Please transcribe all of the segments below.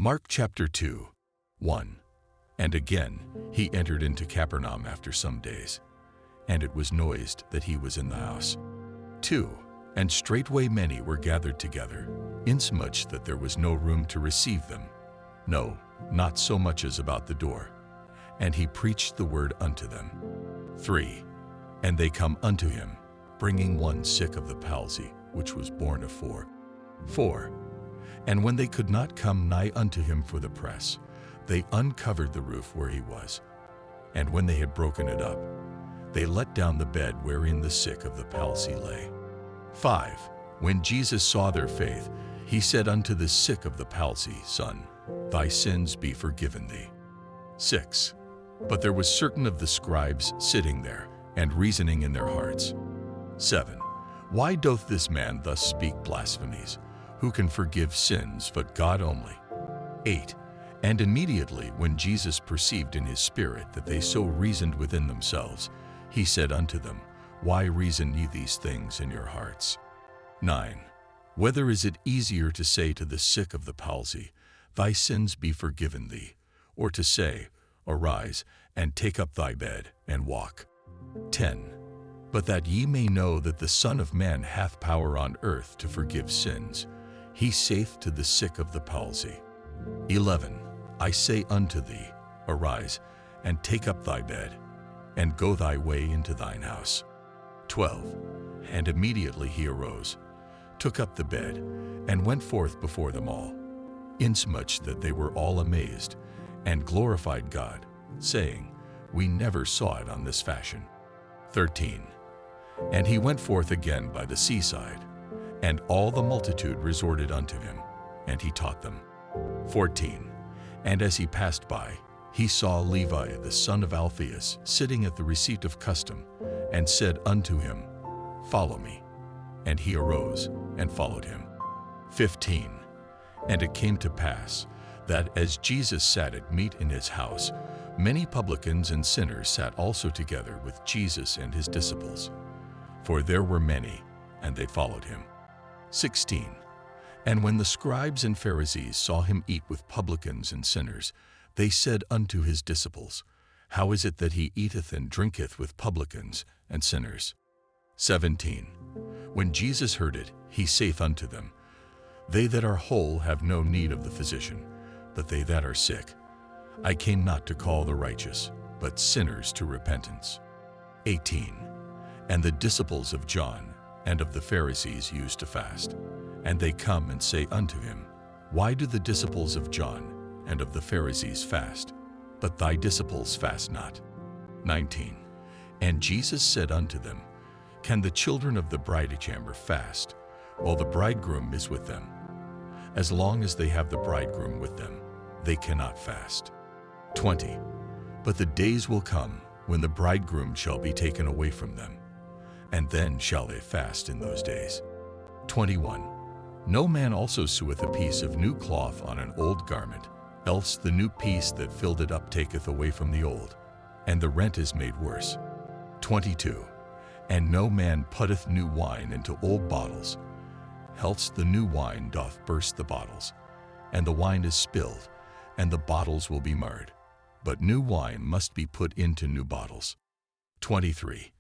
Mark chapter 2, 1. And again he entered into Capernaum after some days, and it was noised that he was in the house. 2. And straightway many were gathered together, insomuch that there was no room to receive them, no, not so much as about the door. And he preached the word unto them. 3. And they come unto him, bringing one sick of the palsy, which was born of 4. 4. And when they could not come nigh unto him for the press, they uncovered the roof where he was. And when they had broken it up, they let down the bed wherein the sick of the palsy lay. 5. When Jesus saw their faith, he said unto the sick of the palsy, Son, thy sins be forgiven thee. 6. But there was certain of the scribes sitting there, and reasoning in their hearts. 7. Why doth this man thus speak blasphemies? Who can forgive sins but God only? 8. And immediately when Jesus perceived in his spirit that they so reasoned within themselves, he said unto them, Why reason ye these things in your hearts? 9. Whether is it easier to say to the sick of the palsy, Thy sins be forgiven thee, or to say, Arise, and take up thy bed, and walk? 10. But that ye may know that the Son of Man hath power on earth to forgive sins, he saith to the sick of the palsy. 11. I say unto thee, Arise, and take up thy bed, and go thy way into thine house. 12. And immediately he arose, took up the bed, and went forth before them all, insomuch that they were all amazed, and glorified God, saying, We never saw it on this fashion. 13. And he went forth again by the seaside, and all the multitude resorted unto him, and he taught them. 14. And as he passed by, he saw Levi the son of Alphaeus sitting at the receipt of custom, and said unto him, Follow me. And he arose and followed him. 15. And it came to pass that as Jesus sat at meat in his house, many publicans and sinners sat also together with Jesus and his disciples. For there were many, and they followed him. 16. And when the scribes and Pharisees saw him eat with publicans and sinners, they said unto his disciples, How is it that he eateth and drinketh with publicans and sinners? 17. When Jesus heard it, he saith unto them, They that are whole have no need of the physician, but they that are sick. I came not to call the righteous, but sinners to repentance. 18. And the disciples of John and of the Pharisees used to fast. And they come and say unto him, Why do the disciples of John and of the Pharisees fast, but thy disciples fast not? 19. And Jesus said unto them, Can the children of the bridechamber fast, while the bridegroom is with them? As long as they have the bridegroom with them, they cannot fast. 20. But the days will come when the bridegroom shall be taken away from them, and then shall they fast in those days. 21. No man also seweth a piece of new cloth on an old garment, else the new piece that filled it up taketh away from the old, and the rent is made worse. 22. And no man putteth new wine into old bottles, else the new wine doth burst the bottles, and the wine is spilled, and the bottles will be marred. But new wine must be put into new bottles. 23.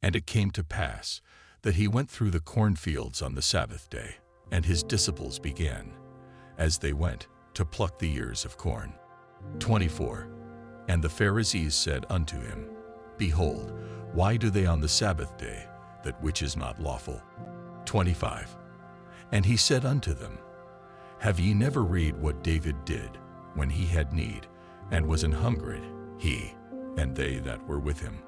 And it came to pass that he went through the cornfields on the Sabbath day, and his disciples began, as they went, to pluck the ears of corn. 24. And the Pharisees said unto him, Behold, why do they on the Sabbath day that which is not lawful? 25. And he said unto them, Have ye never read what David did when he had need, and was an hungered, he and they that were with him?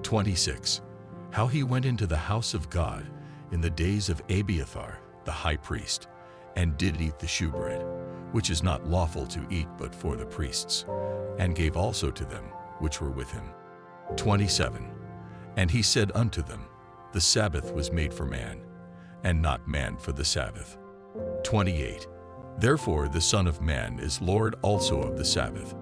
26. How he went into the house of God in the days of Abiathar the high priest, and did eat the shewbread, which is not lawful to eat but for the priests, and gave also to them which were with him. 27. And he said unto them, The Sabbath was made for man, and not man for the Sabbath. 28. Therefore the Son of Man is Lord also of the Sabbath.